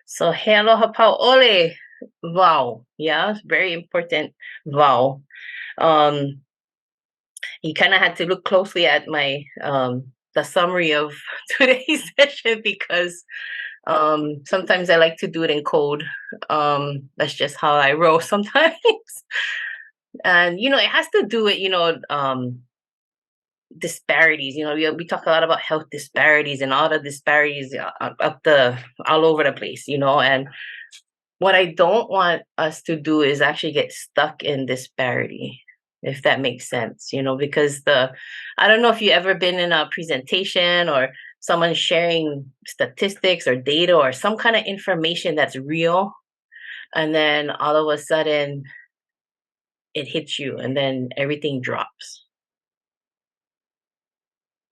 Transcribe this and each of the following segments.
So, he aloha pauʻole Wau. Yeah, very important vow. Um, you kind of had to look closely at my the summary of today's session because sometimes I like to do it in code. That's just how I roll sometimes. And it has to do with disparities. We talk a lot about health disparities and all the disparities all over the place. And what I don't want us to do is actually get stuck in disparity, if that makes sense, because I don't know if you ever been in a presentation or someone sharing statistics or data or some kind of information that's real, and then all of a sudden it hits you and then everything drops.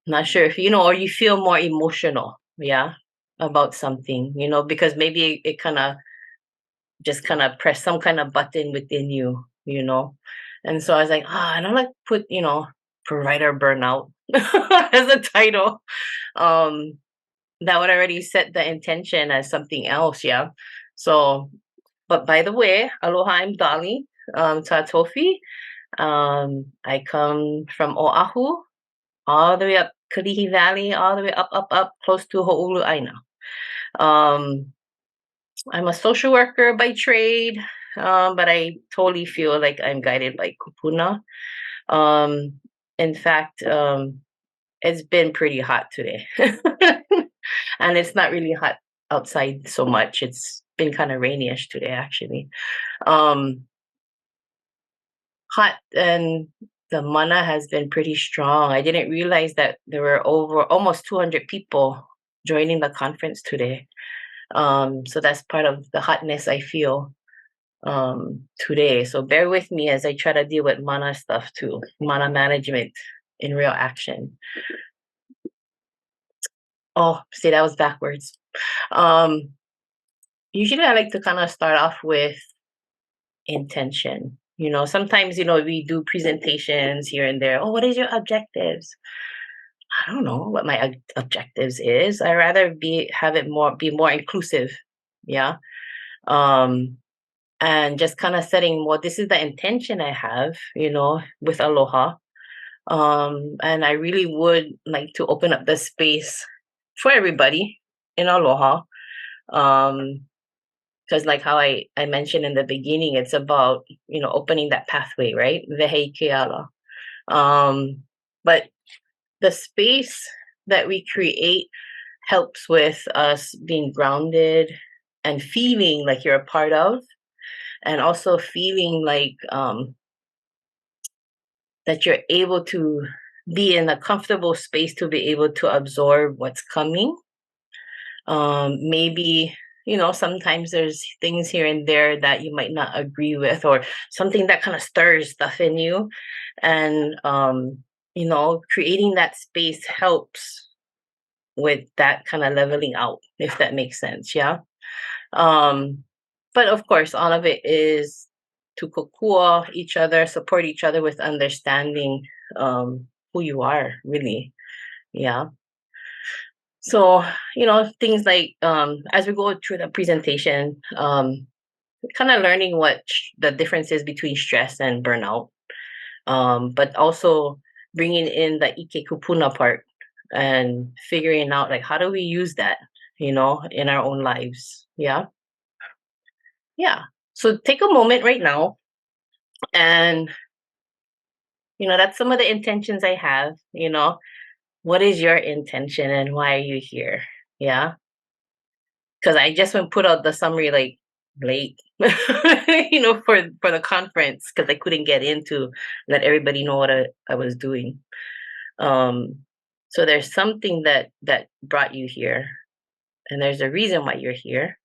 Not sure if or you feel more emotional, yeah, about something, because maybe it kind of press some kind of button within you. And so I was like, I don't like put, provider burnout as a title. Um, that would already set the intention as something else, yeah. So, but by the way, aloha, I'm Dolly, Tatofi. I come from Oahu, all the way up Kalihi Valley, all the way up, close to Ho'olu'aina. Um, I'm a social worker by trade, but I totally feel like I'm guided by kūpuna. Um, in fact, it's been pretty hot today. And it's not really hot outside so much. It's been kind of rainyish today, actually. Um, Hot, and the mana has been pretty strong. I didn't realize that there were over almost 200 people joining the conference today. So that's part of the hotness I feel today. So bear with me as I try to deal with mana stuff too, mana management in real action. Oh, see, that was backwards. Um, Usually I like to kind of start off with intention. Sometimes, we do presentations here and there. Oh, what is your objectives? I don't know what my objectives is. I rather have it be more inclusive. Yeah. Um, and just kind of setting, well, this is the intention I have, with Aloha. And I really would like to open up the space for everybody in Aloha. Because like how I mentioned in the beginning, it's about, opening that pathway, right? Vehe keala. But the space that we create helps with us being grounded and feeling like you're a part of, and also feeling like that you're able to be in a comfortable space to be able to absorb what's coming. Maybe, sometimes there's things here and there that you might not agree with, or something that kind of stirs stuff in you. And, creating that space helps with that kind of leveling out, if that makes sense. Yeah. Um, but of course, all of it is to kokua each other, support each other with understanding who you are, really. Yeah. So, things like as we go through the presentation, kind of learning what the difference is between stress and burnout, but also bringing in the ike kupuna part and figuring out like how do we use that, in our own lives. Yeah. Yeah. So take a moment right now, and that's some of the intentions I have. What is your intention and why are you here? Yeah. Because I just went put out the summary like late, for the conference because I couldn't get in to let everybody know what I was doing. So there's something that brought you here, and there's a reason why you're here,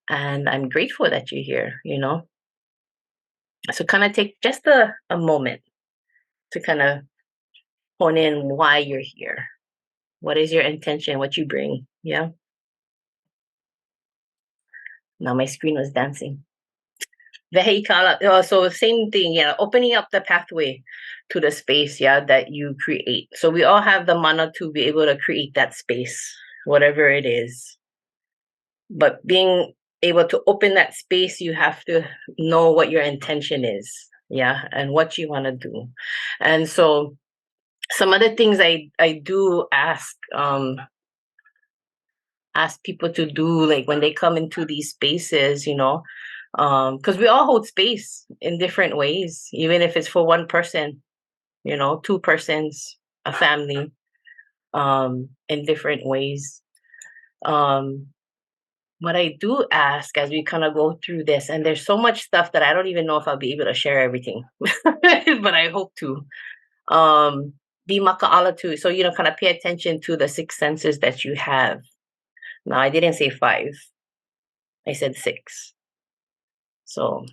and I'm grateful that you're here. So kind of take just a moment to kind of hone in why you're here. What is your intention? What you bring? Yeah. Now my screen was dancing. Vehicle. So same thing, yeah. Opening up the pathway to the space, yeah, that you create. So we all have the mana to be able to create that space, whatever it is. But being able to open that space, you have to know what your intention is, yeah, and what you want to do. And so some of the things I do ask people to do, like when they come into these spaces, because we all hold space in different ways, even if it's for one person, two persons, a family, in different ways. um what I do ask as we kind of go through this, and there's so much stuff that I don't even know if I'll be able to share everything, but I hope to. Um, be maka'ala too. So, kind of pay attention to the six senses that you have. Now, I didn't say five, I said six. So,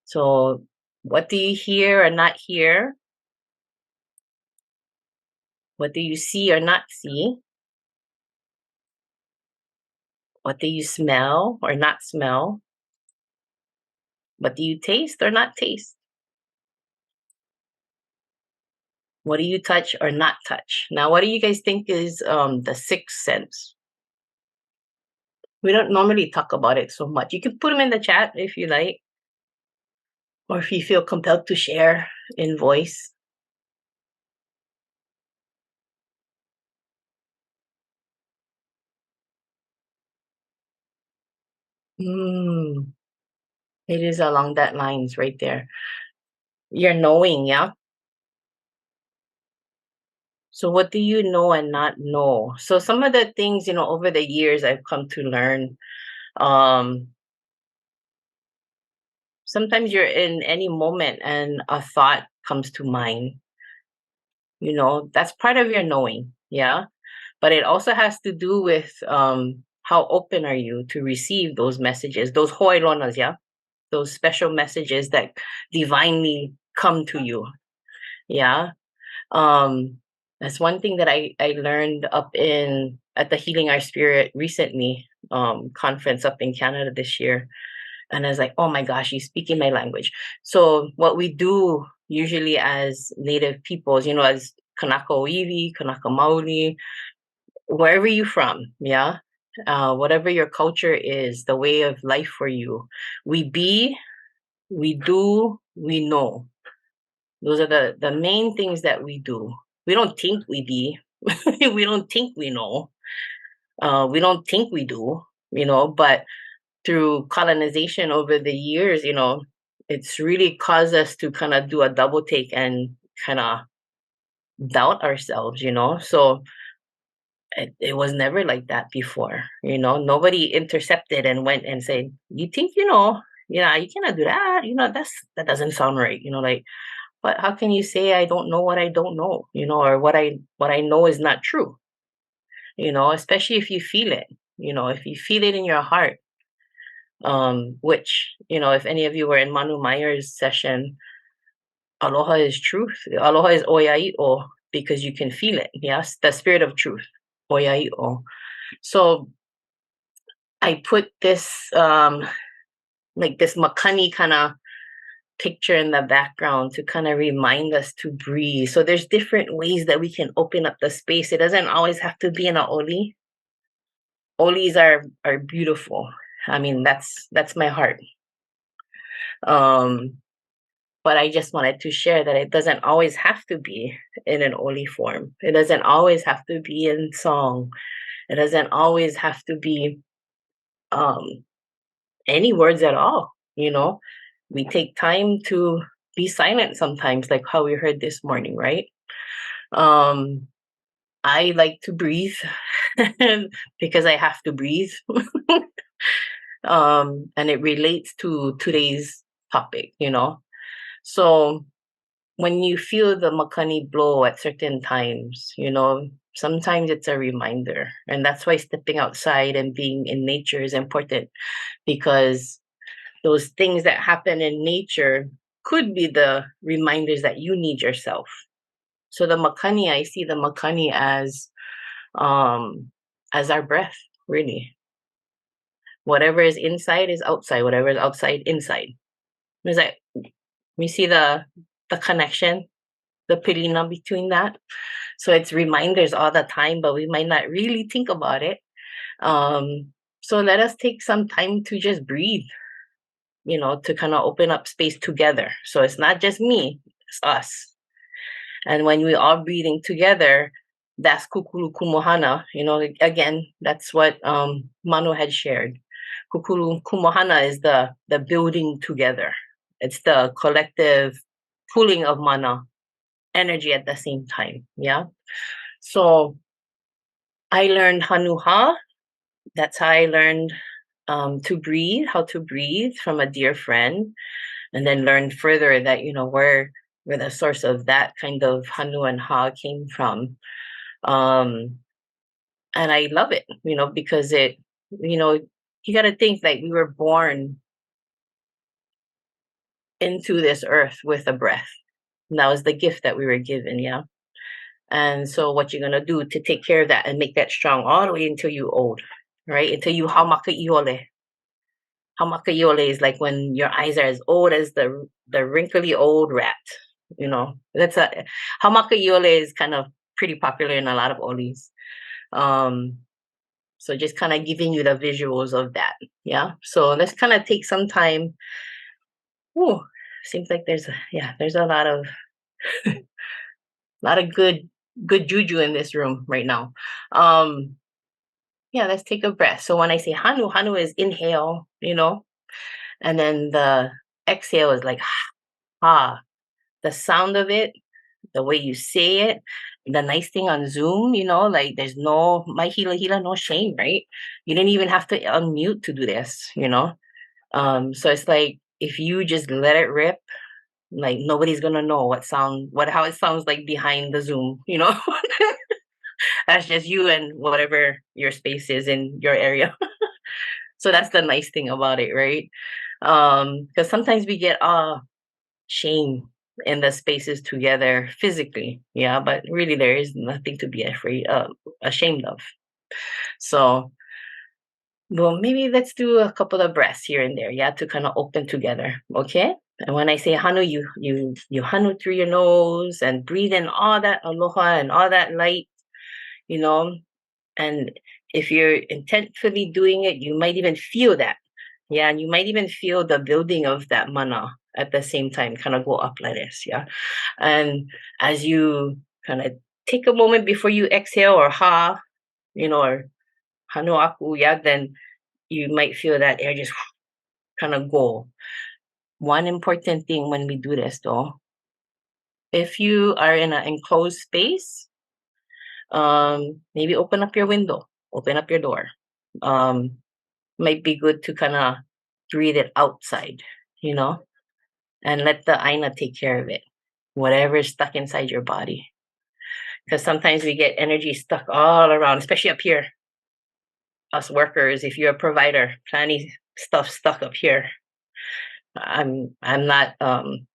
so what do you hear or not hear? What do you see or not see? What do you smell or not smell? What do you taste or not taste? What do you touch or not touch? Now, what do you guys think is the sixth sense? We don't normally talk about it so much. You can put them in the chat if you like, or if you feel compelled to share in voice. Mm, it is along that lines right there. You're knowing, yeah? So what do you know and not know? So some of the things, over the years I've come to learn, um, sometimes you're in any moment and a thought comes to mind, that's part of your knowing, yeah? But it also has to do with how open are you to receive those messages, those hoironas, yeah? Those special messages that divinely come to you, yeah? Um, that's one thing that I learned up at the Healing Our Spirit recently conference up in Canada this year. And I was like, oh my gosh, he's speaking my language. So what we do usually as Native peoples, as Kanaka Oiwi, Kanaka Maoli, wherever you're from, yeah, whatever your culture is, the way of life for you, we be, we do, we know. Those are the main things that we do. We don't think we be. We don't think we know. We don't think we do, but through colonization over the years, it's really caused us to kind of do a double take and kind of doubt ourselves, So it was never like that before, Nobody intercepted and went and said, "You think you cannot do that. That doesn't sound right." Like, but how can you say I don't know what I don't know, or what I know is not true, especially if you feel it, if you feel it in your heart, which, if any of you were in Manu Meyer's session, aloha is truth. Aloha is oia'i'o because you can feel it. Yes, the spirit of truth, oia'i'o. So I put this like this makani kind of picture in the background to kind of remind us to breathe. So there's different ways that we can open up the space. It doesn't always have to be in a oli. Olis are beautiful. I mean, that's my heart. But I just wanted to share that it doesn't always have to be in an oli form. It doesn't always have to be in song. It doesn't always have to be any words at all. We take time to be silent sometimes, like how we heard this morning, right? I like to breathe because I have to breathe. And it relates to today's topic, So when you feel the makani blow at certain times, sometimes it's a reminder. And that's why stepping outside and being in nature is important, because those things that happen in nature could be the reminders that you need yourself. So the makani, I see the makani as our breath, really. Whatever is inside is outside. Whatever is outside, inside. Is that we see the connection, the pilina between that. So it's reminders all the time, but we might not really think about it. So let us take some time to just breathe, to kind of open up space together. So it's not just me, it's us. And when we are breathing together, that's kukulu kumohana. Again, that's what Manu had shared. Kukulu kumohana is the building together. It's the collective pooling of mana energy at the same time. Yeah. So I learned hanuha. That's how I learned how to breathe from a dear friend, and then learned further that where the source of that kind of hanu and ha came from. And I love it, because you got to think like we were born into this earth with a breath. And that was the gift that we were given, yeah. And so what you're gonna do to take care of that and make that strong all the way until you old, right? Until you hamaka iole. Hamaka iole is like when your eyes are as old as the wrinkly old rat. That's a hamaka iole is kind of pretty popular in a lot of olis. So just kind of giving you the visuals of that. Yeah. So let's kind of take some time. Ooh, seems like there's a lot of good juju in this room right now. Yeah, let's take a breath. So when I say hanu is inhale, and then the exhale is like ha. The sound of it, the way you say it, the nice thing on Zoom, like there's no my hila no shame, right? You didn't even have to unmute to do this. So it's like if you just let it rip, like nobody's gonna know how it sounds like behind the Zoom. That's just you and whatever your space is in your area. So that's the nice thing about it, right? Because sometimes we get shame in the spaces together physically, yeah, but really there is nothing to be ashamed of. So, well, maybe let's do a couple of breaths here and there, yeah, to kind of open together, okay? And when I say hanu, you hanu through your nose and breathe in all that aloha and all that light, you know. And if you're intentfully doing it, you might even feel that, yeah, and you might even feel the building of that mana at the same time, kind of go up like this, yeah. And as you kind of take a moment before you exhale or or hanu aku, yeah, then you might feel that air just kind of go. One important thing when we do this though, if you are in an enclosed space, maybe open up your window, open up your door. Might be good to kind of breathe it outside, you know, and let the aina take care of it, whatever is stuck inside your body. Because sometimes we get energy stuck all around, especially up here. Us workers, if you're a provider, plenty stuff stuck up here. I'm not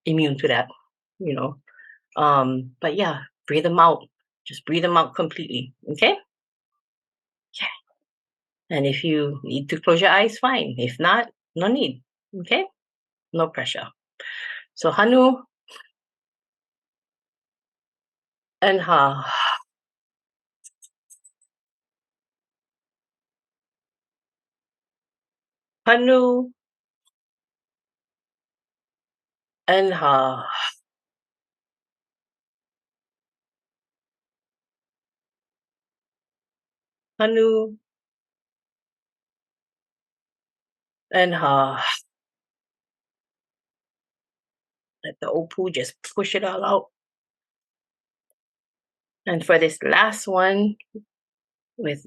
immune to that, you know. But yeah, breathe them out. Just breathe them out completely. Okay? Yeah. And if you need to close your eyes, fine. If not, no need. Okay? No pressure. So hanu and ha. Hanu and ha. Hanu and ha. Let the opu just push it all out. And for this last one, with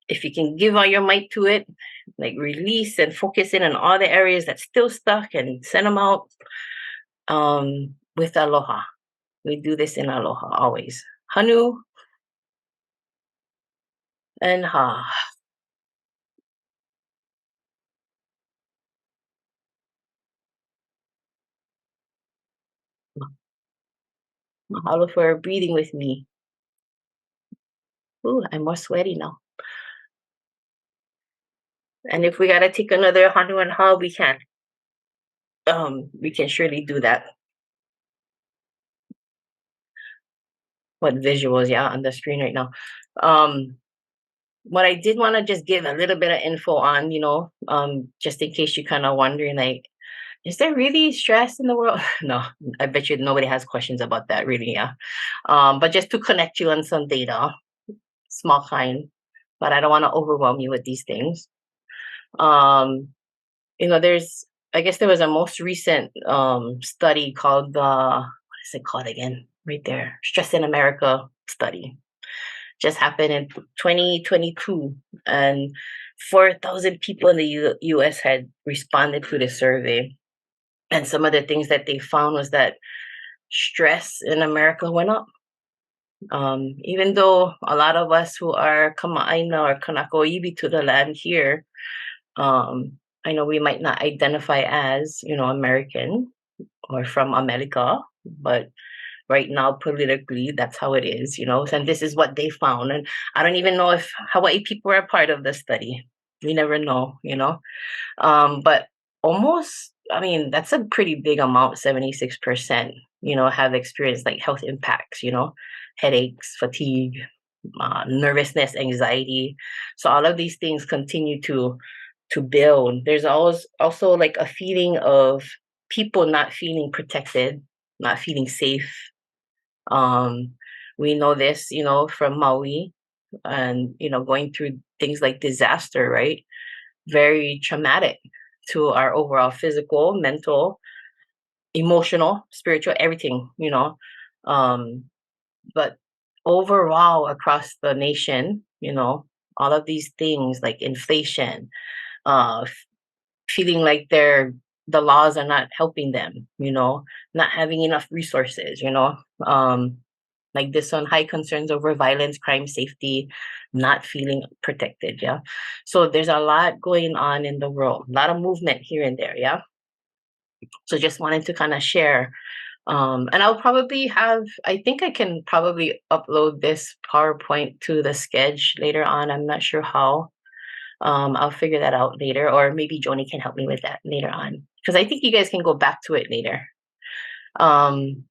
if you can give all your might to it, like release and focus in on all the areas that's still stuck and send them out with aloha. We do this in aloha always. Hanu and ha. Mahalo for breathing with me. Ooh, I'm more sweaty now. And if we gotta take another hanu and ha, we can. We can surely do that. What visuals, yeah, on the screen right now. what I did want to just give a little bit of info on, just in case you're kind of wondering, like, is there really stress in the world? No, I bet you nobody has questions about that, really. Yeah. But just to connect you on some data, small kind, but I don't want to overwhelm you with these things. Um, there's, I guess there was a most recent study called what is it called again? Right there, Stress in America study. Just happened in 2022, and 4,000 people in the US had responded to the survey. And some of the things that they found was that stress in America went up. Even though a lot of us who are Kama'aina or Kanako to the land here, I know we might not identify as, American or from America, but right now politically that's how it is, and this is what they found. And I don't even know if Hawaii people are a part of the study. We never know, but almost, I mean, that's a pretty big amount. 76%, have experienced like health impacts, headaches, fatigue, nervousness, anxiety. So all of these things continue to build. There's always also like a feeling of people not feeling protected, not feeling safe. um we know this, from Maui, and going through things like disaster, right? Very traumatic to our overall physical, mental, emotional, spiritual, everything, um but overall across the nation, all of these things like inflation, uh feeling like the laws are not helping them, not having enough resources, like this one, high concerns over violence, crime, safety, not feeling protected. Yeah. So there's a lot going on in the world, a lot of movement here and there. Yeah. So just wanted to kind of share. And I'll probably I think I can probably upload this PowerPoint to the sketch later on. I'm not sure how. I'll figure that out later, or maybe Joni can help me with that later on, because I think you guys can go back to it later. Um,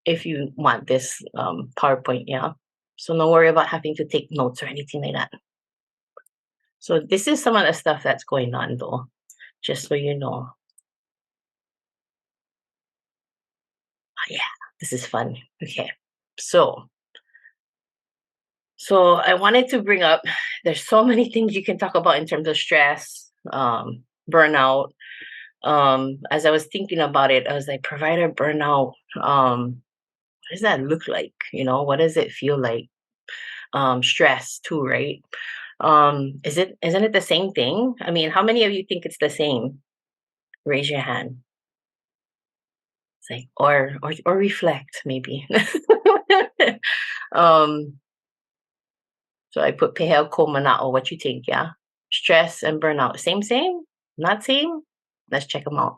if you want this PowerPoint, yeah. So no worry about having to take notes or anything like that. So this is some of the stuff that's going on, though, just so you know. Yeah, this is fun. Okay, so I wanted to bring up. There's so many things you can talk about in terms of stress, burnout. As I was thinking about it, I was like, provider burnout. What does that look like? What does it feel like? Stress too, right? Isn't it the same thing? I mean, how many of you think it's the same? Raise your hand. It's like, or reflect maybe. um, so I put peheo ko mana'o. What you think? Yeah, stress and burnout. Same, not same. Let's check them out.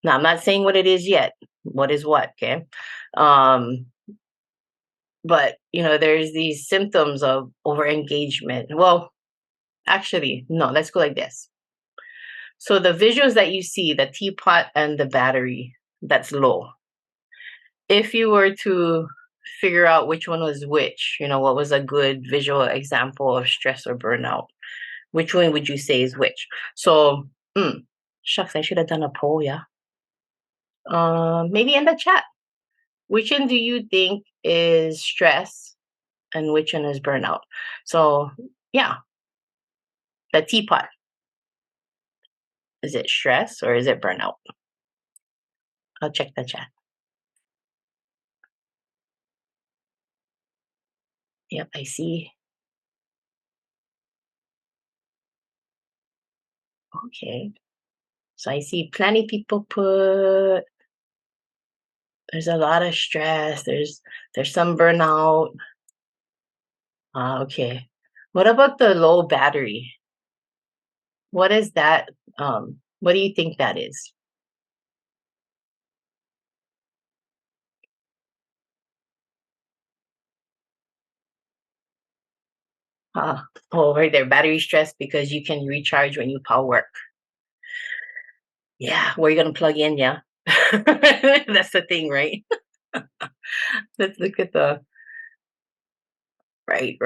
Now, I'm not saying what it is yet. What is what? Okay. Um, but there's these symptoms of overengagement. Well, actually, no. Let's go like this. So the visuals that you see, the teapot and the battery, that's low. If you were to figure out which one was which, what was a good visual example of stress or burnout, which one would you say is which? So, shucks, I should have done a poll, yeah. Maybe in the chat. Which one do you think is stress and which one is burnout? So, yeah, the teapot. Is it stress or is it burnout? I'll check the chat. Yep, I see. Okay. So I see plenty people put there's a lot of stress, there's some burnout. Okay. What about the low battery? What is that? What do you think that is? Oh, right there, battery stress because you can recharge when you power work. Yeah, where you gonna plug in, yeah. That's the thing, right? Let's look at the Right.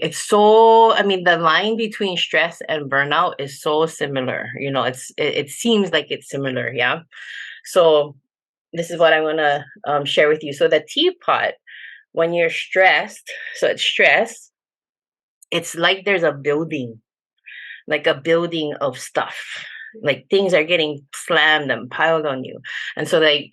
It's so, I mean, the line between stress and burnout is so similar. It seems like it's similar. Yeah. So this is what I want to share with you. So the teapot, when you're stressed, so it's stress, it's like there's a building, like a building of stuff. Like things are getting slammed and piled on you. And so like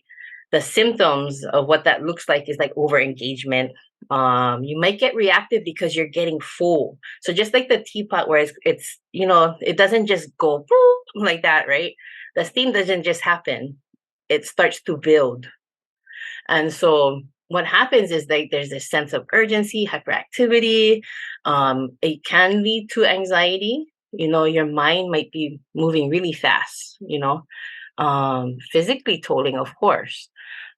the symptoms of what that looks like is like over engagement. You might get reactive because you're getting full. So just like the teapot where it's it doesn't just go boom, like that, right? The steam doesn't just happen. It starts to build. And so what happens is like there's this sense of urgency, hyperactivity. It can lead to anxiety. Your mind might be moving really fast, physically tolling, of course.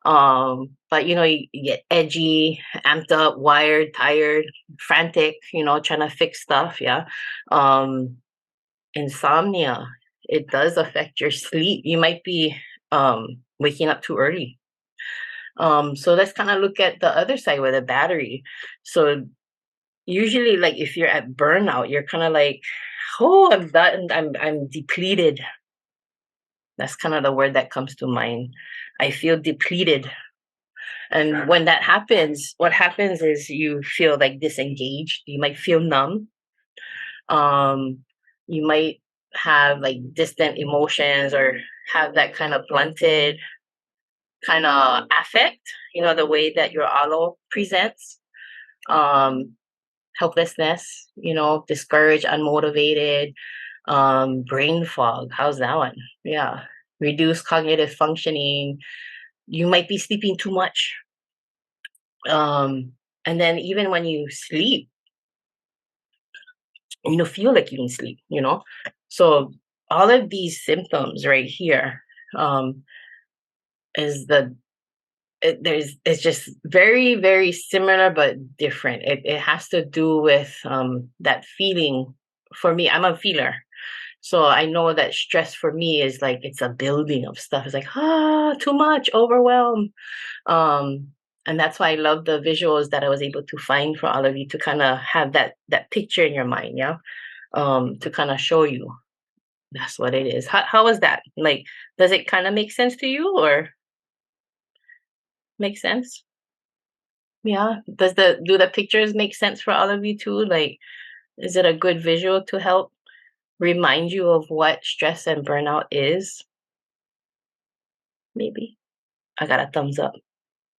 But you get edgy, amped up, wired, tired, frantic, trying to fix stuff. Yeah. Um, Insomnia, it does affect your sleep. You might be waking up too early. So let's kind of look at the other side with a battery. So usually, like if you're at burnout, you're kind of like, oh, I'm done. I'm depleted. That's kind of the word that comes to mind. I feel depleted. And when that happens, what happens is you feel like disengaged. You might feel numb. Um, you might have like distant emotions or have that kind of blunted kind of affect, the way that your alo presents. Um, Helplessness, discouraged, unmotivated, brain fog. How's that one? Yeah. Reduced cognitive functioning. You might be sleeping too much. Um, and then even when you sleep, you don't feel like you can sleep. So all of these symptoms right here um, is it's just very, very similar but different. It has to do with that feeling. For me, I'm a feeler. So I know that stress for me is like it's a building of stuff. It's like, too much, overwhelm. Um, and that's why I love the visuals that I was able to find for all of you to kind of have that picture in your mind, yeah. To kind of show you that's what it is. How is that? Like, does it kind of make sense to you or make sense? Yeah. Do the pictures make sense for all of you too? Like, is it a good visual to help remind you of what stress and burnout is? Maybe. I got a thumbs up.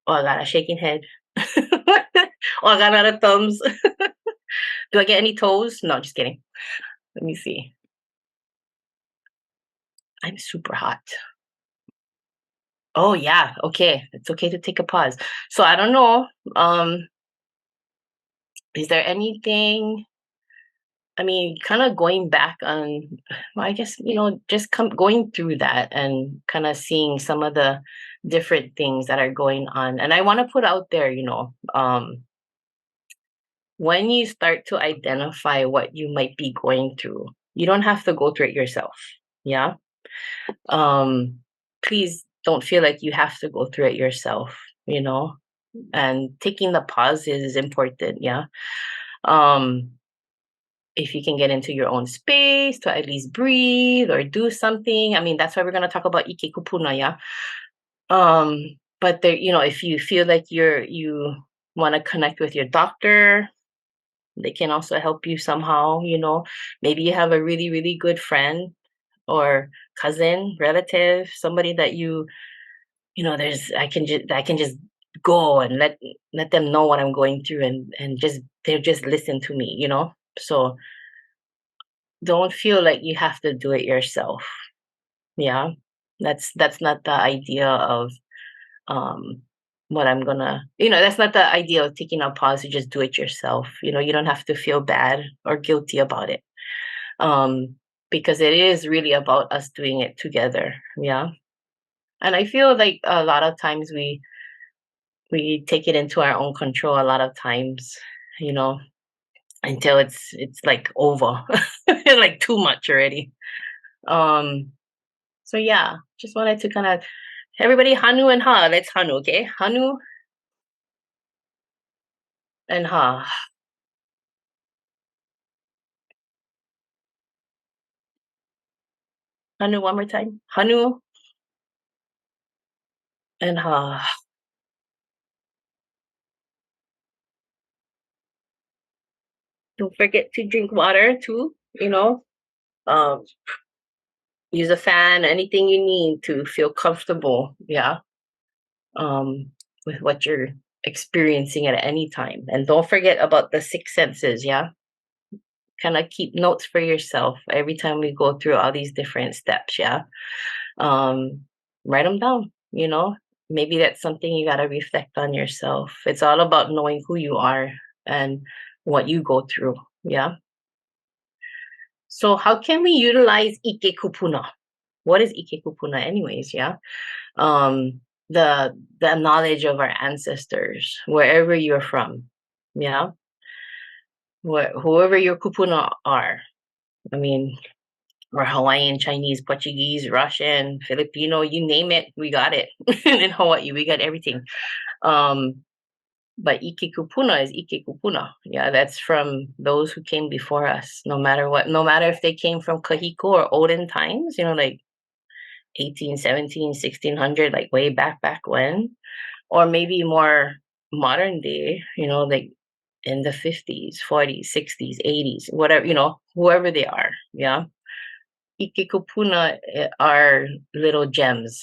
Or I got a shaking head. Or I got another thumbs. Do I get any toes? No, just kidding. Let me see. I'm super hot. Oh yeah, okay. It's okay to take a pause. So I don't know. Um, is there anything, I mean, kind of going back on, well, I guess, just going through that and kind of seeing some of the different things that are going on. And I want to put out there, when you start to identify what you might be going through, you don't have to go through it yourself. Yeah. Um, Please don't feel like you have to go through it yourself, and taking the pauses is important. Yeah. Um, if you can get into your own space to at least breathe or do something. I mean, that's why we're going to talk about ike kūpuna, yeah. But there, if you feel like you want to connect with your doctor, they can also help you somehow. Maybe you have a really, really good friend or cousin, relative, somebody that there's I can just go and let them know what I'm going through and just they'll just listen to me. So don't feel like you have to do it yourself. Yeah. That's not the idea of um what I'm gonna that's not the idea of taking a pause to just do it yourself. You don't have to feel bad or guilty about it. Um because it is really about us doing it together. Yeah. And I feel like a lot of times we take it into our own control a lot of times, you know, until it's like over. Like too much already. Um so yeah, just wanted to kind of everybody Hanu and Ha. Let's Hanu, okay? Hanu and Ha. Hanu one more time. Hanu and ha. Don't forget to drink water too, Um, use a fan, anything you need to feel comfortable, yeah, um, with what you're experiencing at any time. And don't forget about the six senses, yeah. Kind of keep notes for yourself every time we go through all these different steps, yeah. Um, write them down, Maybe that's something you got to reflect on yourself. It's all about knowing who you are and what you go through, yeah. So how can we utilize ike kupuna? What is ike kupuna anyways, yeah? Um, the knowledge of our ancestors, wherever you're from, yeah? Whoever your kupuna are. I mean, or Hawaiian, Chinese, Portuguese, Russian, Filipino, you name it, we got it. In Hawaii, we got everything. Um, but Ike Kupuna is Ike Kupuna. Yeah, that's from those who came before us, no matter what, no matter if they came from Kahiko or olden times, like 18, 17, 1600, like way back when, or maybe more modern day, like in the 50s, 40s, 60s, 80s, whatever, whoever they are. Yeah. Ikikupuna are little gems.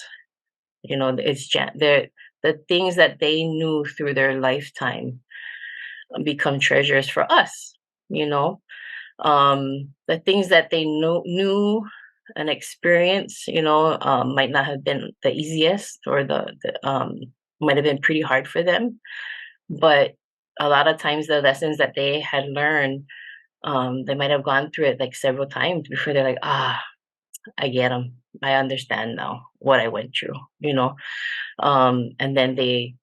They're the things that they knew through their lifetime become treasures for us. You know, the things that they knew and experienced. Might not have been the easiest, or the might have been pretty hard for them. But a lot of times, the lessons that they had learned, they might have gone through it like several times before they're like, I get them. I understand now what I went through, and then they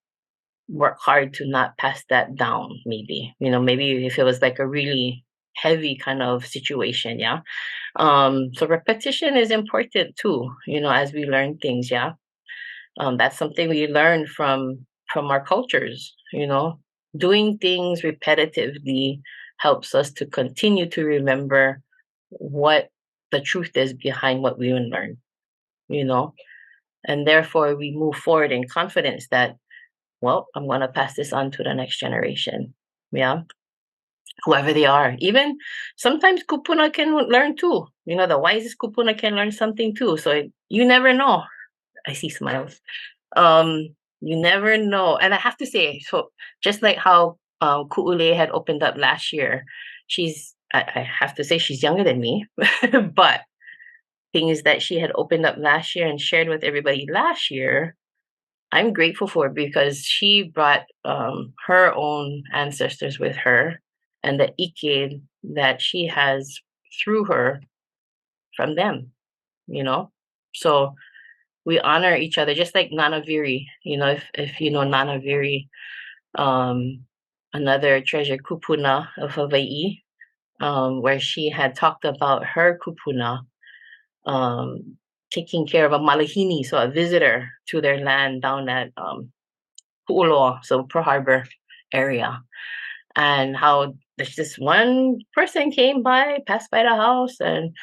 work hard to not pass that down, maybe, maybe if it was like a really heavy kind of situation, yeah. So repetition is important too, as we learn things, yeah. That's something we learn from our cultures, doing things repetitively helps us to continue to remember what the truth is behind what we learn, you know, and therefore we move forward in confidence that, well, I'm going to pass this on to the next generation. Yeah. Whoever they are. Even sometimes kupuna can learn too. The wisest kupuna can learn something too. So you never know. I see smiles. Um, you never know. And I have to say, so just like how Ku'ule had opened up last year, I have to say she's younger than me, but things that she had opened up last year and shared with everybody last year, I'm grateful for, because she brought her own ancestors with her, and the ike that she has through her from them, you know? So we honor each other, just like Nana Viri, if you know Nana Viri, um, another treasure kupuna of Hawaii, where she had talked about her kupuna, um, taking care of a malahini, so a visitor to their land down at Pu'uloa, so Pearl Harbor area, and how there's this one person came by, passed by the house, and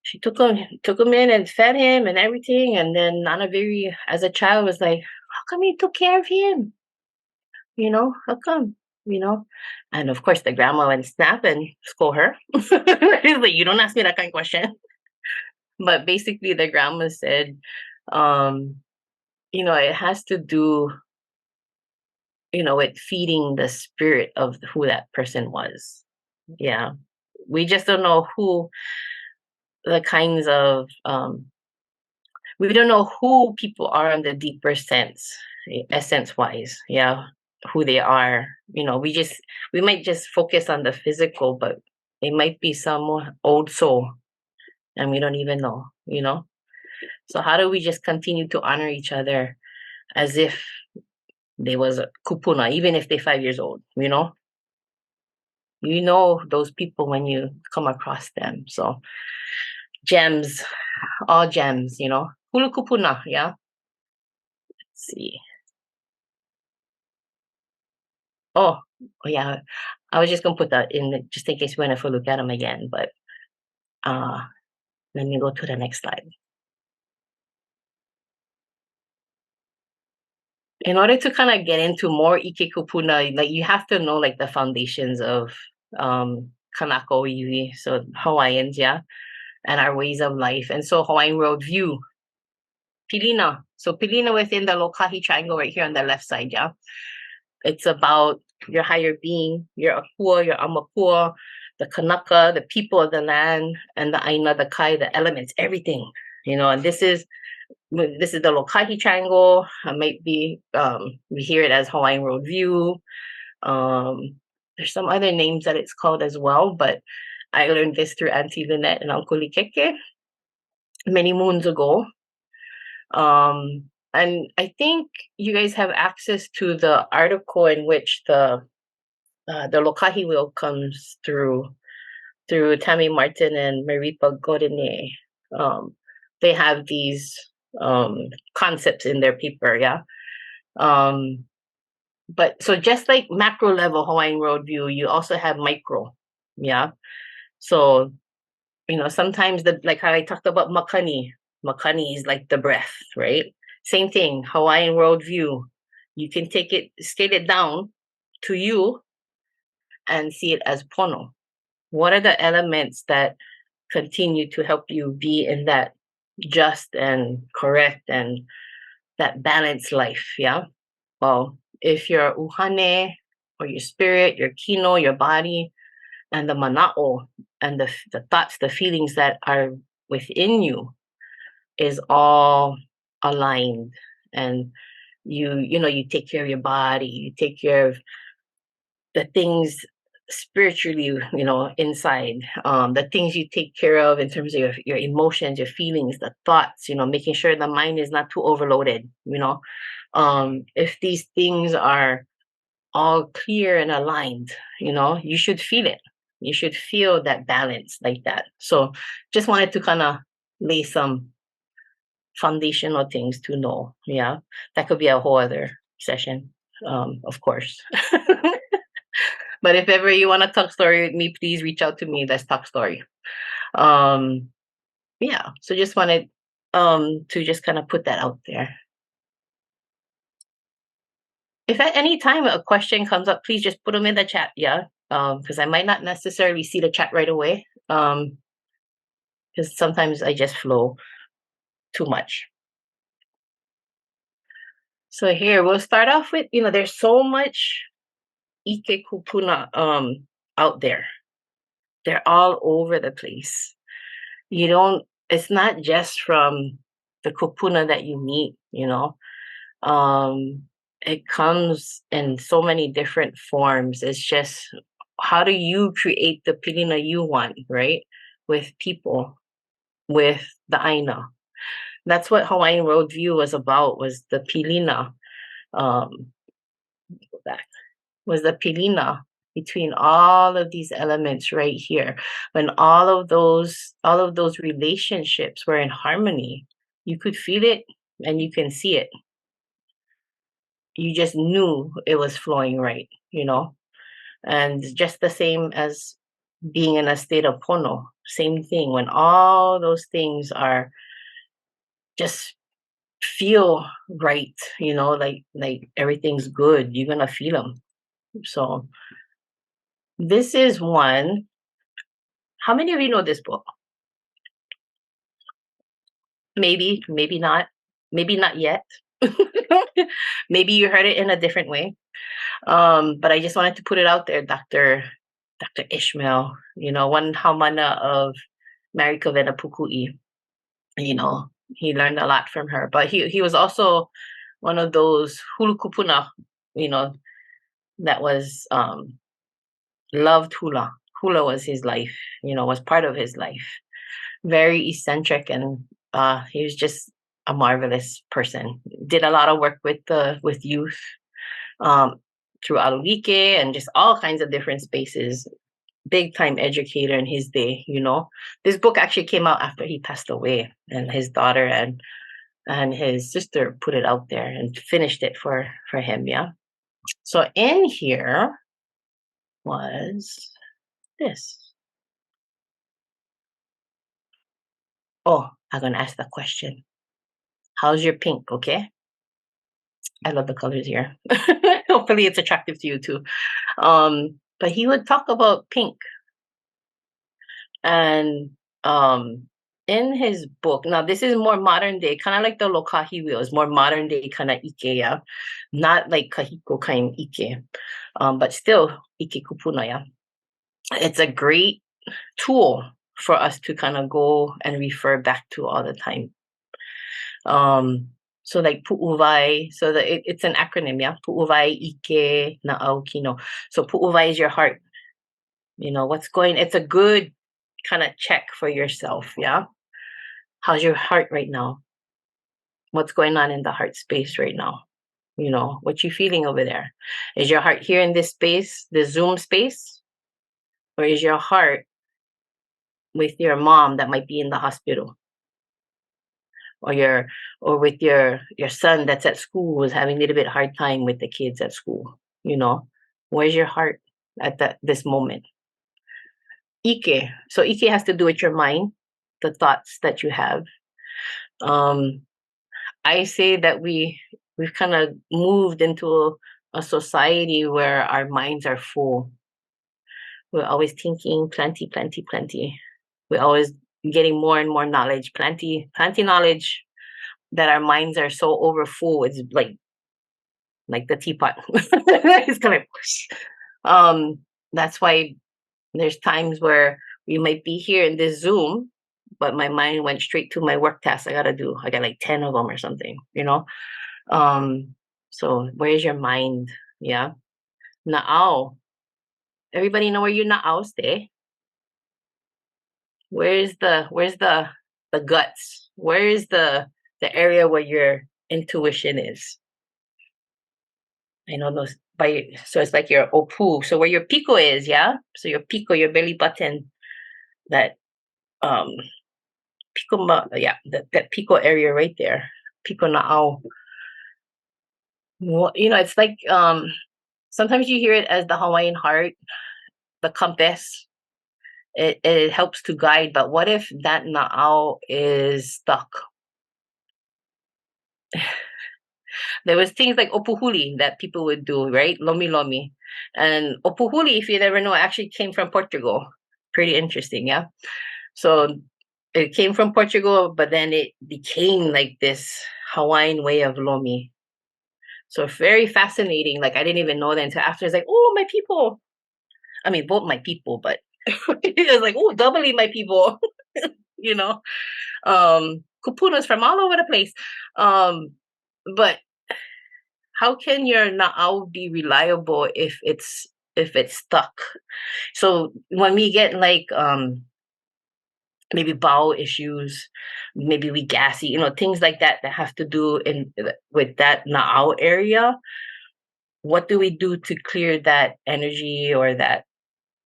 she took him in and fed him and everything. And then Nanaviri, as a child, was like, "How come you took care of him? How come?" You know, and of course the grandma went snap and scold her. She's like, "You don't ask me that kind of question." But basically, the grandma said, um, it has to do, with feeding the spirit of who that person was. Yeah. We just don't know who the kinds of we don't know who people are in the deeper sense, essence wise. Yeah. Who they are. We might just focus on the physical, but it might be some old soul and we don't even know. So how do we just continue to honor each other as if they was a kupuna, even if they're 5 years old, those people when you come across them. So gems, all gems, hulu kupuna, yeah. Let's see. Oh, oh yeah. I was just gonna put that in just in case we want to look at them again, but uh Let me go to the next slide. In order to kind of get into more Ike Kupuna, like you have to know like the foundations of Kanako iwi, so Hawaiians, yeah, and our ways of life. And so Hawaiian worldview, Pilina. So Pilina within the Lokahi triangle right here on the left side, yeah. It's about your higher being, your Akua, your Amakua, the Kanaka, the people of the land, and the Aina, the Kai, the elements, everything. And this is the Lokahi triangle. Might be we hear it as Hawaiian worldview. There's some other names that it's called as well, but I learned this through Auntie Lynette and Uncle Likeke many moons ago. And I think you guys have access to the article in which the Lokahi wheel comes through Tammy Martin and Maripa Godine. They have these concepts in their paper, yeah. But so just like macro level Hawaiian worldview, you also have micro, yeah. So sometimes like how I talked about makani. Makani is like the breath, right? Same thing, Hawaiian worldview. You can scale it down to you and see it as pono. What are the elements that continue to help you be in that just and correct and that balanced life, yeah? Well, if your uhane or your spirit, your kino, your body, and the mana'o, and the thoughts, the feelings that are within you is all aligned, and you take care of your body, you take care of the things spiritually, inside, the things you take care of in terms of your emotions, your feelings, the thoughts, making sure the mind is not too overloaded, if these things are all clear and aligned, you should feel it. You should feel that balance like that. So just wanted to kind of lay some foundational things to know. Yeah. That could be a whole other session, of course. But if ever you want to talk story with me, please reach out to me. Let's talk story. Yeah. So just wanted to just kind of put that out there. If at any time a question comes up, please just put them in the chat, yeah? Because I might not necessarily see the chat right away. Because sometimes I just flow too much. So here we'll start off with, there's so much Ike Kupuna out there. They're all over the place. It's not just from the Kupuna that you meet, it comes in so many different forms. It's just, how do you create the pilina you want, right? With people, with the aina. That's what Hawaiian worldview was about, was the pilina. Go back. Was the pilina between all of these elements right here. When all of those relationships were in harmony, you could feel it and you can see it. You just knew it was flowing right, and just the same as being in a state of pono, same thing. When all those things are just feel right, like everything's good, you're gonna feel them. So this is one. How many of you know this book? Maybe not, maybe not yet. Maybe you heard it in a different way. But I just wanted to put it out there, Dr. Ishmael, one haumana of Mary Kavena Pukui. He learned a lot from her, but he was also one of those hulu kupuna, that was loved hula. Hula was his life, was part of his life. Very eccentric, and he was just a marvelous person. Did a lot of work with youth, through Alulike and just all kinds of different spaces. Big time educator in his day, This book actually came out after he passed away, and his daughter and his sister put it out there and finished it for him, yeah. So in here was this. Oh, I'm gonna ask that question. How's your pink? Okay. I love the colors here. Hopefully it's attractive to you too. But he would talk about pink and in his book, now this is more modern day, kind of like the Lokahi wheels, more modern day kind of ike, yeah. Not like kahiko kind ike. But still ike kūpuna, yeah. It's a great tool for us to kind of go and refer back to all the time. So like pu'uvai, so it's an acronym, yeah. Pu'uvai, ike, na'au, kino. So pu'uvai is your heart. You know, it's a good kind of check for yourself, yeah. How's your heart right now? What's going on in the heart space right now? You know, what you feeling over there? Is your heart here in this space, the Zoom space? Or is your heart with your mom that might be in the hospital? Or with your son that's at school who's having a little bit hard time with the kids at school, you know? Where's your heart at this moment? Ike. So Ike has to do with your mind, the thoughts that you have. I say that we've kind of moved into a society where our minds are full. We're always thinking plenty, plenty, plenty. We're always getting more and more knowledge, plenty, plenty knowledge, that our minds are so overfull. It's like the teapot. It's kind of that's why there's times where we might be here in this Zoom, but my mind went straight to my work tasks I gotta do. I got like 10 of them or something, you know? So where's your mind? Yeah. Na'au. Everybody know where your na'au stay? Where's the guts? Where is the area where your intuition is? I know those so it's like your opu. So where your pico is, yeah? So your pico, your belly button, that um yeah, that pico area right there. Pico na'au. Well, you know, it's like sometimes you hear it as the Hawaiian heart, the compass. It helps to guide, but what if that na'au is stuck? There was things like opuhuli that people would do, right? Lomi lomi. And opuhuli, if you never know, actually came from Portugal. Pretty interesting, yeah? So it came from Portugal, but then it became like this Hawaiian way of lomi. So very fascinating. Like I didn't even know that until after. It's like, oh, my people. I mean, both my people, but it was like, oh, doubly my people. You know, kupunas from all over the place. But how can your na'au be reliable if it's stuck? So when we get like maybe bowel issues, maybe we gassy, you know, things like that that have to do with that na'au area. What do we do to clear that energy or that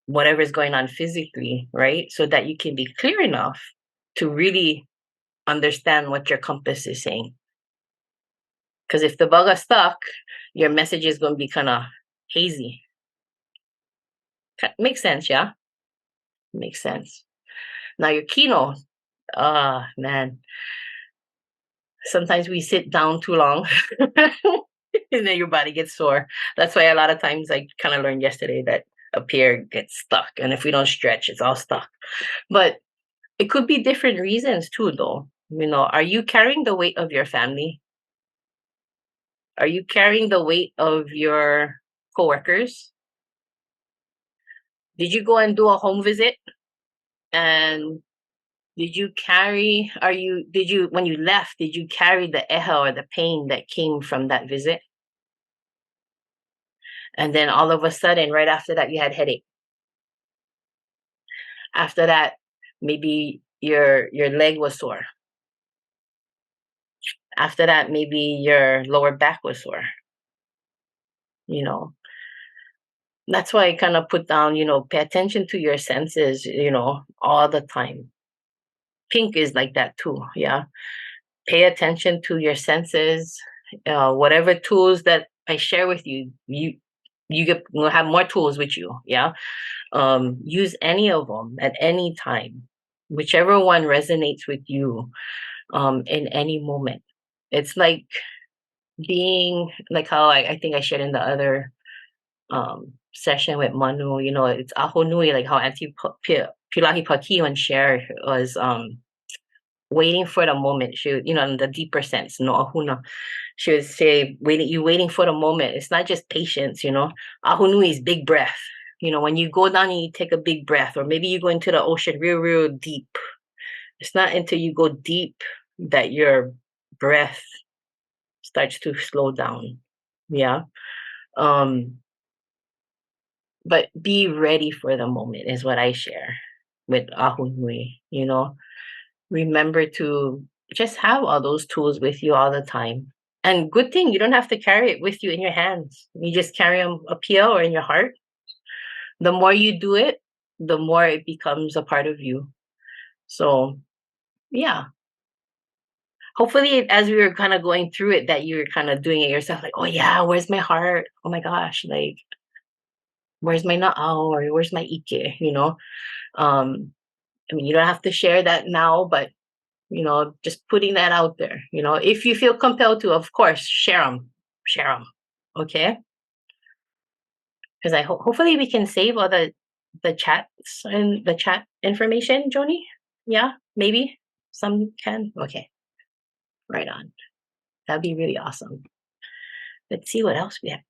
whatever's going on physically, right? So that you can be clear enough to really understand what your compass is saying. Because if the bug is stuck, your message is going to be kind of hazy. Makes sense, yeah? Makes sense. Now your kino, man. Sometimes we sit down too long and then your body gets sore. That's why a lot of times I kind of learned yesterday that up here gets stuck. And if we don't stretch, it's all stuck. But it could be different reasons too, though. You know, are you carrying the weight of your family? Are you carrying the weight of your coworkers? Did you go and do a home visit? And did you when you left, did you carry the eha or the pain that came from that visit? And then all of a sudden, right after that, you had headache. After that, maybe your leg was sore. After that, maybe your lower back was sore. You know, that's why I kind of put down, you know, pay attention to your senses, you know, all the time. Pink is like that too. Yeah. Pay attention to your senses. Whatever tools that I share with you, will have more tools with you. Yeah. Use any of them at any time. whichever one resonates with you in any moment. It's like being like how I think I shared in the other session with Manu, it's aho nui, like how Auntie Pilahi Pakiwan shared was waiting for the moment. She would, in the deeper sense, no ahuna. She would say, waiting for the moment. It's not just patience, Aho nui is big breath. When you go down and you take a big breath, or maybe you go into the ocean real, real deep. It's not until you go deep that your breath starts to slow down. Yeah. Um, but be ready for the moment is what I share with Ahunui, Remember to just have all those tools with you all the time. And good thing you don't have to carry it with you in your hands. You just carry them up here or in your heart. The more you do it, the more it becomes a part of you. So, yeah. Hopefully, as we were kind of going through it, that you were kind of doing it yourself, like, oh yeah, where's my heart? Oh my gosh, like, where's my na'au or where's my ike? Um, I mean, you don't have to share that now, but just putting that out there. If you feel compelled to, of course, share them. Okay, because hopefully we can save all the chats and the chat information, Joni. Yeah, maybe some can. Okay, right on. That'd be really awesome. Let's see what else we have.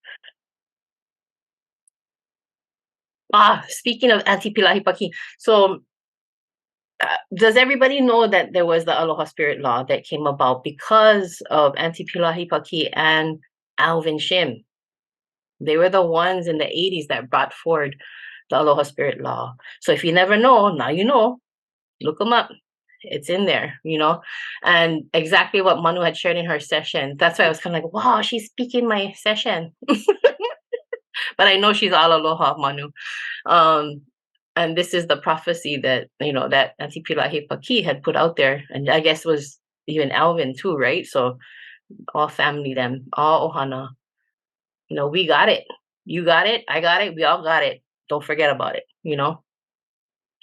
Speaking of Antipilahipaki, so does everybody know that there was the Aloha Spirit Law that came about because of Antipilahipaki and Alvin Shim? They were the ones in the 80s that brought forward the Aloha Spirit Law. So if you never know, now you know. Look them up. It's in there, And exactly what Manu had shared in her session. That's why I was kind of like, wow, she's speaking my session. But I know she's all aloha, Manu. Um, and this is the prophecy that, that Auntie Pilahi Paki had put out there. And I guess was even Alvin too, right? So all family, them, all ohana. We got it. You got it. I got it. We all got it. Don't forget about it,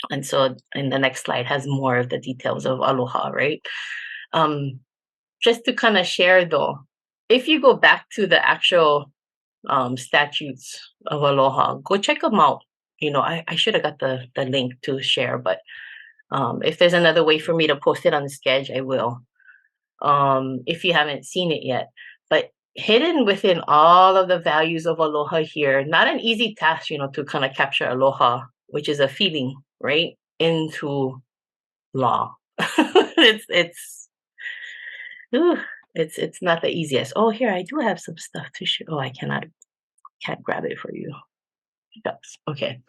And so in the next slide has more of the details of aloha, right? Just to kind of share though, if you go back to the actual statutes of aloha, go check them out. I should have got the link to share, but if there's another way for me to post it on the schedule, I will. If you haven't seen it yet. But hidden within all of the values of aloha here, not an easy task, to kind of capture aloha, which is a feeling, right, into law. Ooh, it's not the easiest. Oh, here I do have some stuff to show. Oh, I can't grab it for you. Yes. Okay.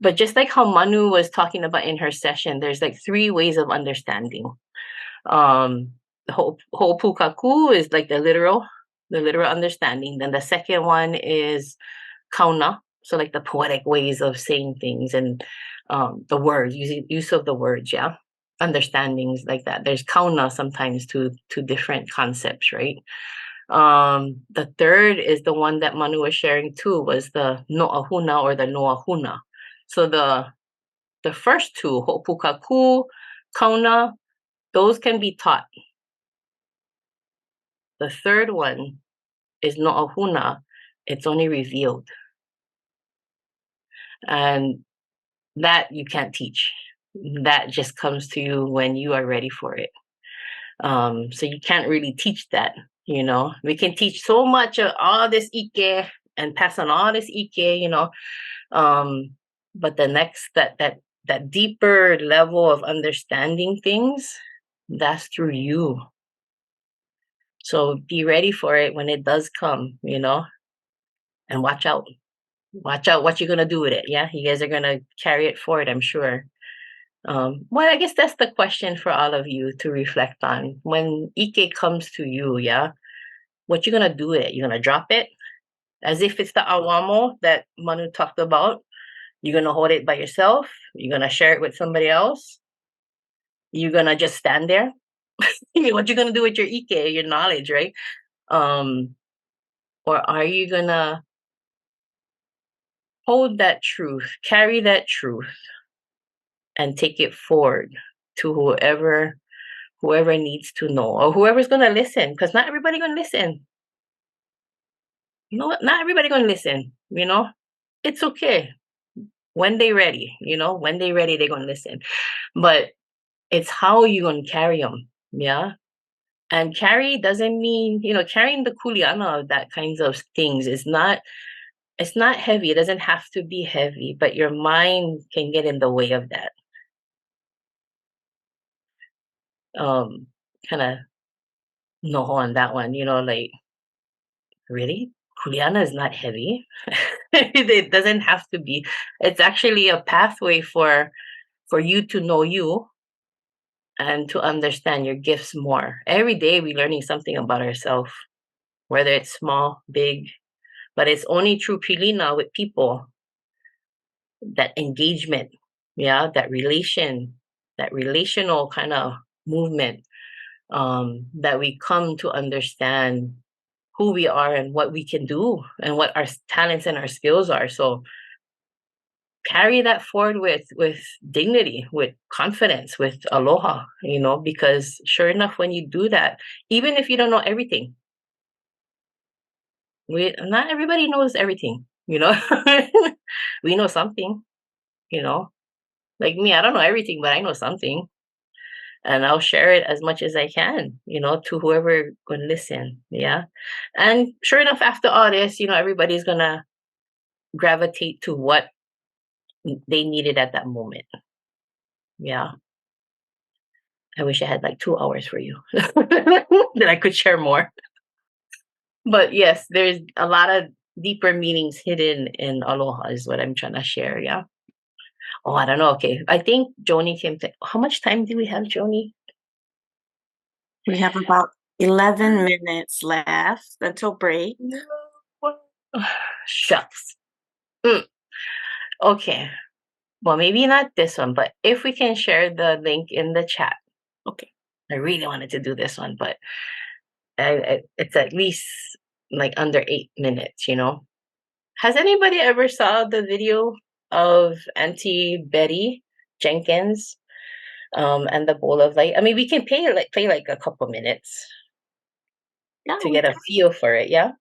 But just like how Manu was talking about in her session, there's like 3 ways of understanding. Ho'opukaku is like the literal understanding. Then the second one is kauna, so like the poetic ways of saying things and the words, use of the words, yeah. Understandings like that. There's kauna sometimes to different concepts, right? The third is the one that Manu was sharing too, was the no'ahuna or the noahuna. So the first two, ho'opukaku, kauna, those can be taught. The third one is no'ahuna. It's only revealed. And that you can't teach. That just comes to you when you are ready for it. So you can't really teach that, We can teach so much of all this ike and pass on all this ike, but the next that deeper level of understanding things, that's through you. So be ready for it when it does come, and watch out. Watch out what you're gonna do with it. Yeah, you guys are gonna carry it forward, I'm sure. Well, I guess that's the question for all of you to reflect on. When Ike comes to you, yeah, what you gonna do with it? You're gonna drop it? As if it's the awamo that Manu talked about. You're gonna hold it by yourself? You're gonna share it with somebody else? You're gonna just stand there? What you gonna do with your Ike, your knowledge, right? Or are you gonna hold that truth, carry that truth, and take it forward to whoever needs to know, or whoever's gonna listen, because not everybody gonna listen. You know what? Not everybody gonna listen, you know? It's okay. When they ready, when they ready, they're gonna listen. But it's how you gonna carry them, yeah? And carry doesn't mean, carrying the kuleana of that kinds of things is not, it's not heavy. It doesn't have to be heavy, but your mind can get in the way of that. Um, kind of no on that one, like, really? Kuleana is not heavy. It doesn't have to be. It's actually a pathway for you to know you and to understand your gifts more. Every day we're learning something about ourselves, whether it's small, big, but it's only through Pilina with people, that engagement, yeah, that relational kind of movement, that we come to understand who we are and what we can do and what our talents and our skills are. So carry that forward with dignity, with confidence, with aloha, because sure enough, when you do that, even if you don't know everything, not everybody knows everything, we know something, you know like me, I don't know everything, but I know something, and I'll share it as much as I can, to whoever gonna listen. Yeah. And sure enough, after all this, everybody's gonna gravitate to what they needed at that moment. Yeah. I wish I had like 2 hours for you that I could share more. But yes, there's a lot of deeper meanings hidden in aloha, is what I'm trying to share. Yeah. Oh, I don't know. Okay. I think Joni came to. How much time do we have, Joni? We have about 11 minutes left until break. Shucks. Mm. Okay. Well, maybe not this one, but if we can share the link in the chat. Okay. I really wanted to do this one, but it's at least like under 8 minutes, Has anybody ever saw the video of Auntie Betty Jenkins, and the bowl of light? I mean, we can play like a couple minutes to get a feel for it, yeah?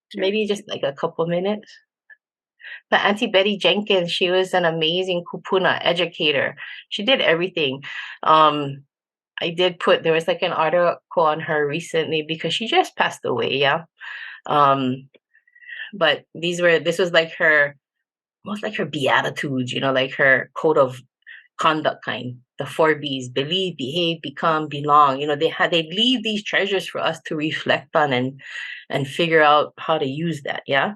Sure. Maybe just like a couple minutes. But Auntie Betty Jenkins, she was an amazing kūpuna educator. She did everything. There was like an article on her recently because she just passed away, yeah. But this was like her, almost like her beatitudes, like her code of conduct kind, the 4 B's: believe, behave, become, belong. They leave these treasures for us to reflect on and figure out how to use that, yeah.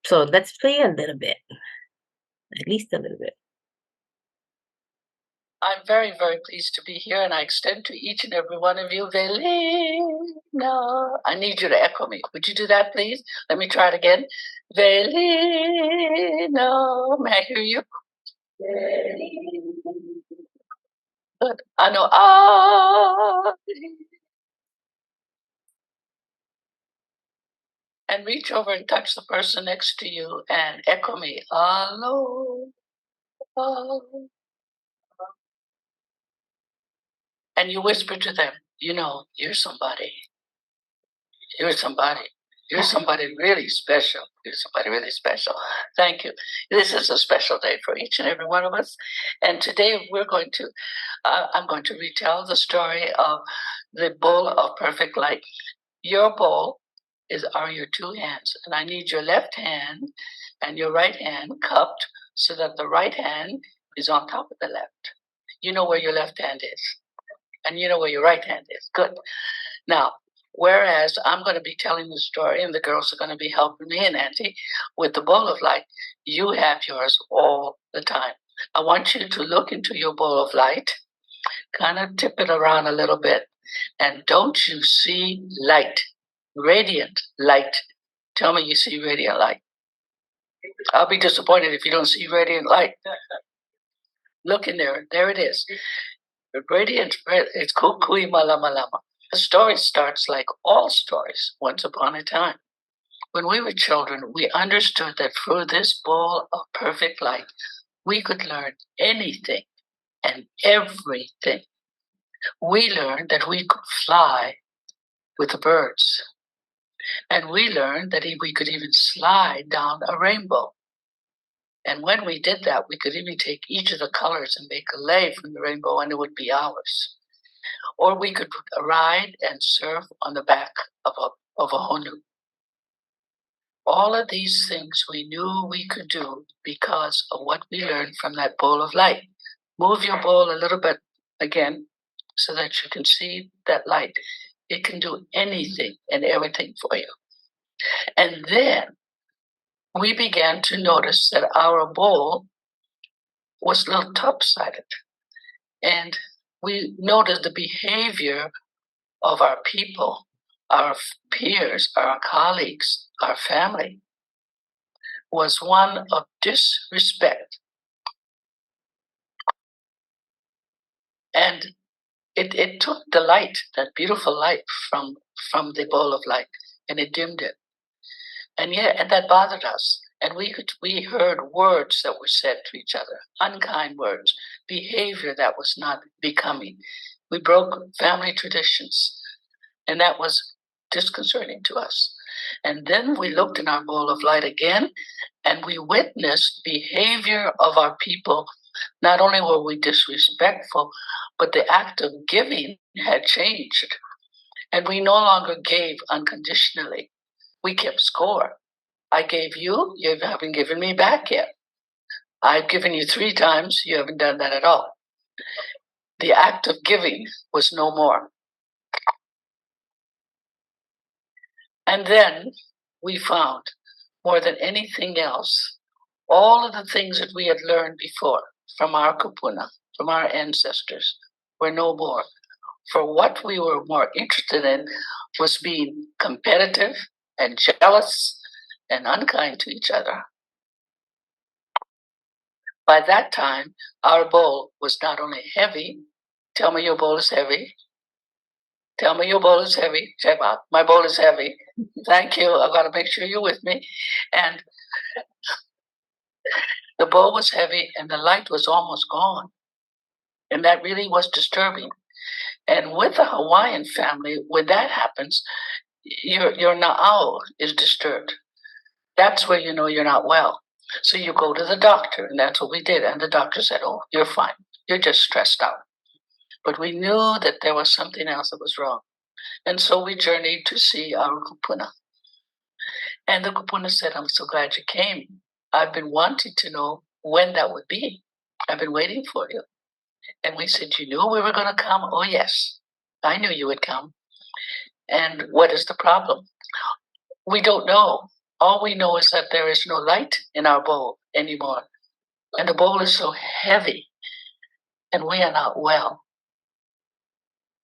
So let's play a little bit, at least a little bit. I'm very, very pleased to be here, and I extend to each and every one of you, Velina. I need you to echo me. Would you do that, please? Let me try it again. Velina. May I hear you? Velina. Good. I know. And reach over and touch the person next to you and echo me. Aloha. And you whisper to them, you're somebody. You're somebody. You're somebody really special. You're somebody really special. Thank you. This is a special day for each and every one of us. And today I'm going to retell the story of the bowl of perfect light. Your bowl are your 2 hands. And I need your left hand and your right hand cupped so that the right hand is on top of the left. You know where your left hand is. And you know where your right hand is. Good. Now, whereas I'm going to be telling the story and the girls are going to be helping me and Auntie with the bowl of light, you have yours all the time. I want you to look into your bowl of light, kind of tip it around a little bit, and don't you see light? Radiant light. Tell me you see radiant light. I'll be disappointed if you don't see radiant light. Look in there. There it is. Radiant, it's kukui malama. The story starts like all stories, once upon a time. When we were children, we understood that through this ball of perfect light, we could learn anything and everything. We learned that we could fly with the birds. And we learned that we could even slide down a rainbow. And when we did that, we could even take each of the colors and make a lei from the rainbow, and it would be ours. Or we could ride and surf on the back of a honu. All of these things we knew we could do because of what we learned from that bowl of light. Move your bowl a little bit again so that you can see that light. It can do anything and everything for you. And then we began to notice that our bowl was a little top-sided. And we noticed the behavior of our people, our peers, our colleagues, our family, was one of disrespect. And it took the light, that beautiful light from the bowl of light, and it dimmed it. And that bothered us. And we heard words that were said to each other, unkind words, behavior that was not becoming. We broke family traditions, and that was disconcerting to us. And then we looked in our bowl of light again, and we witnessed behavior of our people. Not only were we disrespectful, but the act of giving had changed. And we no longer gave unconditionally. We kept score. I gave you, you haven't given me back yet. I've given you 3 times, you haven't done that at all. The act of giving was no more. And then we found, more than anything else, all of the things that we had learned before from our kūpuna, from our ancestors, were no more. For what we were more interested in was being competitive and jealous and unkind to each other. By that time, our bowl was not only heavy. Tell me your bowl is heavy. Tell me your bowl is heavy. My bowl is heavy. Thank you. I've got to make sure you're with me. And the bowl was heavy and the light was almost gone. And that really was disturbing. And with the Hawaiian family, when that happens, your na'au is disturbed. That's where you know you're not well. So you go to the doctor, and that's what we did. And the doctor said, oh, you're fine. You're just stressed out. But we knew that there was something else that was wrong. And so we journeyed to see our kūpuna. And the kūpuna said, I'm so glad you came. I've been wanting to know when that would be. I've been waiting for you. And we said, you knew we were going to come? Oh, yes. I knew you would come. And what is the problem? We don't know. All we know is that there is no light in our bowl anymore. And the bowl is so heavy. And we are not well.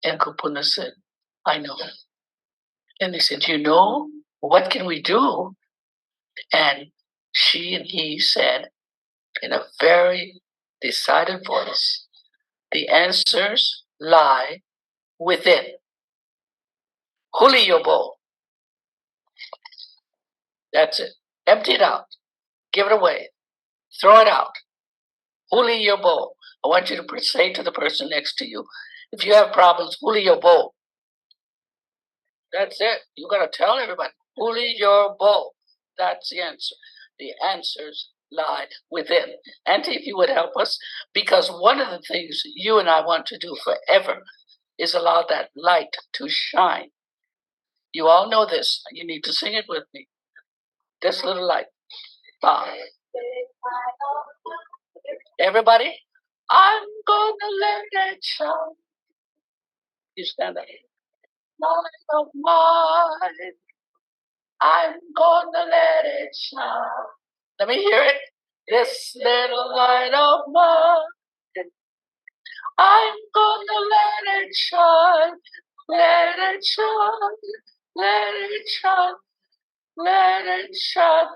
And Kūpuna said, I know. And they said, you know, what can we do? And she and he said, in a very decided voice, the answers lie within. Huli your bowl. That's it. Empty it out. Give it away. Throw it out. Huli your bowl. I want you to say to the person next to you, if you have problems, huli your bowl. That's it. You got to tell everybody, huli your bowl. That's the answer. The answers lie within. Auntie, if you would help us, because one of the things you and I want to do forever is allow that light to shine. You all know this. You need to sing it with me. This little light. Everybody, I'm gonna let it shine. You stand up. Light of mine, I'm gonna let it shine. Let me hear it. This little light of mine, I'm gonna let it shine. Let it shine. Let it shine. Let it shine.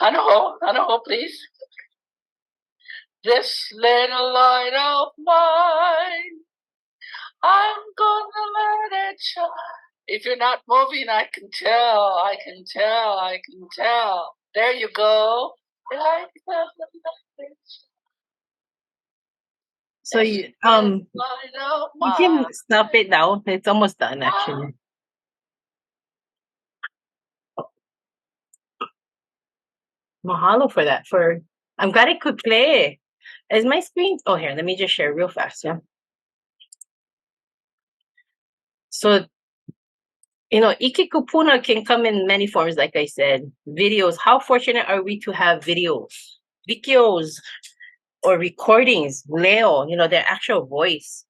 Hanaho, please. This little light of mine, I'm gonna let it shine. If you're not moving, I can tell. I can tell. I can tell. There you go. So you can stop it now. It's almost done actually. Mahalo for that. I'm glad it could play. Is my screen? Oh, here, let me just share real fast. Yeah. So, Ike Kūpuna can come in many forms, like I said. Videos. How fortunate are we to have videos, or recordings, Leo, their actual voice?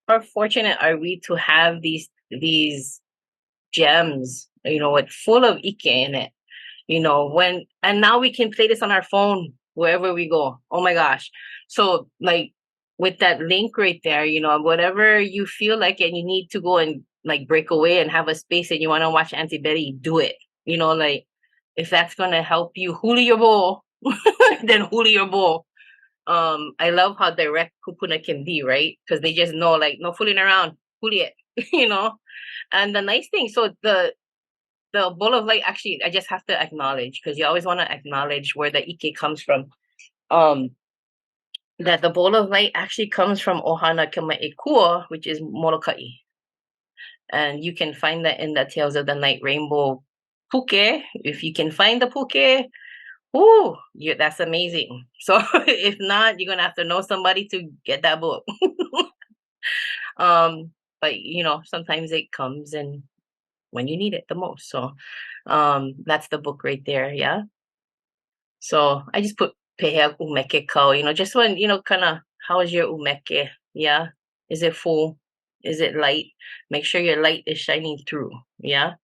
How fortunate are we to have these gems, full of Ike in it? And now we can play this on our phone wherever we go. Oh my gosh. So like with that link right there, whatever you feel like and you need to go and like break away and have a space and you want to watch Auntie Betty, do it. Like if that's gonna help you huli your bowl, then huli your bowl. I love how direct Kūpuna can be, right? Because they just know, like, no fooling around, huli it, And the nice thing, so the bowl of light, actually, I just have to acknowledge, because you always want to acknowledge where the Ike comes from. That the bowl of light actually comes from Ohana Kamaʻekua, which is Molokai. And you can find that in the Tales of the Night Rainbow puke. If you can find the puke, that's amazing. So if not, you're gonna have to know somebody to get that book. But sometimes it comes and when you need it the most. So that's the book right there, yeah. So I just put pehea umeke kau, just when, kind of, how is your umeke? Yeah. Is it full? Is it light? Make sure your light is shining through. Yeah.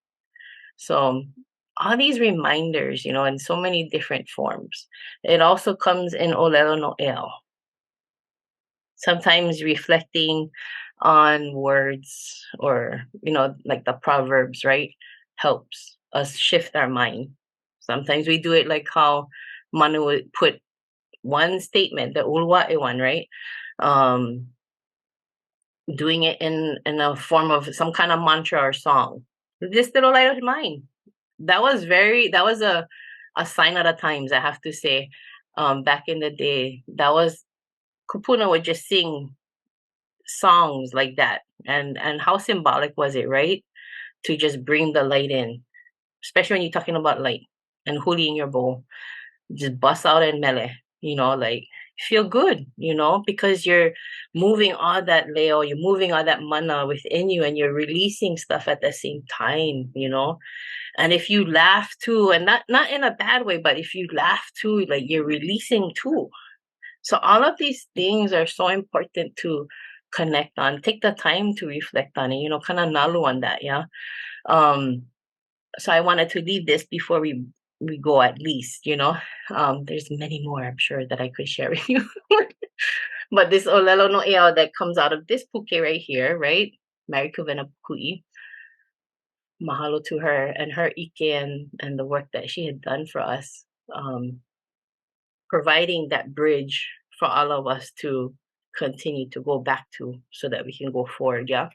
So all these reminders, in so many different forms. It also comes in Olelo no Eo. Sometimes reflecting on words or, like the Proverbs, right? Helps us shift our mind. Sometimes we do it like how Manu would put one statement, the Uluwa'e one, right? Doing it in a form of some kind of mantra or song. This little light of mine. That was a sign of the times, I have to say. Back in the day, that was Kūpuna would just sing songs like that, and how symbolic was it, right? To just bring the light in, especially when you're talking about light and huli in your bowl, just bust out and mele, like feel good, because you're moving all that leo, you're moving all that mana within you, and you're releasing stuff at the same time, And if you laugh too, and not in a bad way, but if you laugh too, like you're releasing too. So all of these things are so important to connect on. Take the time to reflect on it, kind of nalu on that, yeah. So I wanted to leave this before we go, at least, There's many more, I'm sure, that I could share with you. But this Olelo no Eo that comes out of this puke right here, right? Mary Kuvena Pukui. Mahalo to her and her Ike and the work that she had done for us, providing that bridge for all of us to continue to go back to so that we can go forward, yeah?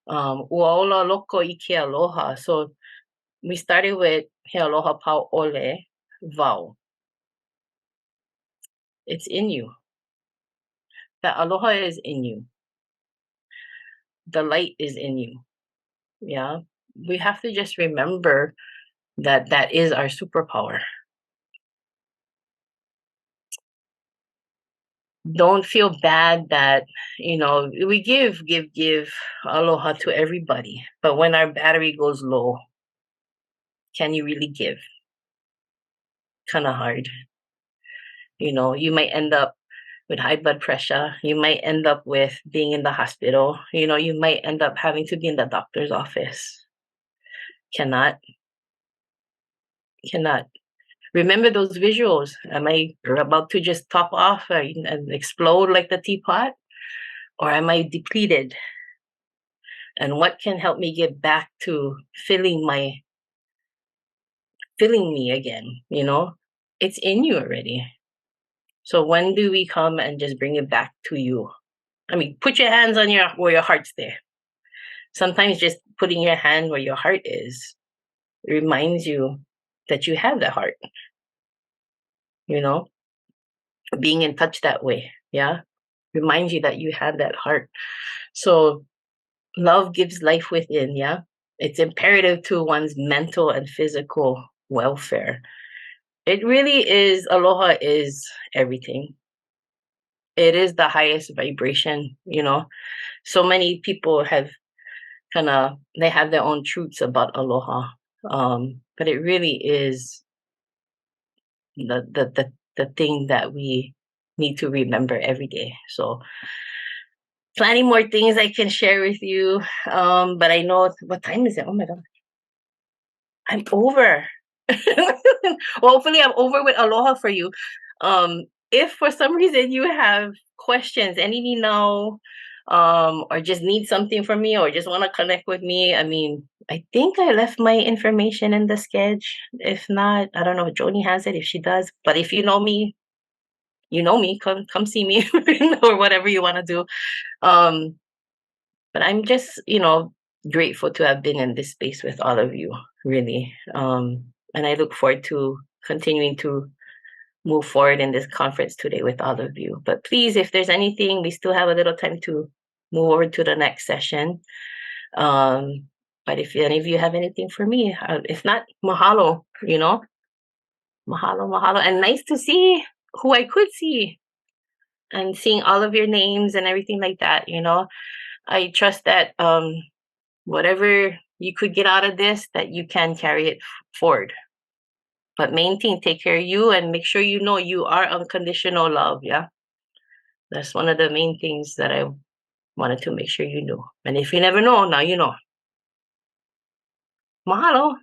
Uaola loko Ike aloha. So we started with He Aloha Pauʻole Wau. It's in you. That aloha is in you. The light is in you. Yeah. We have to just remember that is our superpower. Don't feel bad that, we give aloha to everybody. But when our battery goes low, can you really give? Kind of hard. You might end up with high blood pressure. You might end up with being in the hospital. You might end up having to be in the doctor's office. Cannot. Remember those visuals. Am I about to just top off and explode like the teapot? Or am I depleted? And what can help me get back to filling me again? It's in you already. So when do we come and just bring it back to you? I mean, put your hands on where your heart's there. sometimes just putting your hand where your heart is reminds you that you have that heart, you know, being in touch that way. Yeah. Reminds you that you have that heart. So love gives life within. Yeah. It's imperative to one's mental and physical welfare. It really is. Aloha is everything. It is the highest vibration, you know. So many people have they have their own truths about aloha. But it really is the thing that we need to remember every day. So plenty more things I can share with you. But I know what time is it? Oh my god. I'm over. Well, hopefully I'm over with aloha for you. If for some reason you have questions, any know, or just need something from me or just want to connect with me, I mean, I think I left my information in the sketch. If not, I don't know if Joni has it, if she does. But if you know me, you know me. Come see me or whatever you want to do. Um, but I'm just, grateful to have been in this space with all of you, really. And I look forward to continuing to move forward in this conference today with all of you. But please, if there's anything, we still have a little time to move over to the next session. But if any of you have anything for me, if not, mahalo, mahalo, mahalo. And nice to see who I could see and seeing all of your names and everything like that, I trust that whatever you could get out of this, that you can carry it forward. But main thing, take care of you and make sure you know you are unconditional love. Yeah. That's one of the main things that I wanted to make sure you knew. And if you never know, now you know. Mahalo.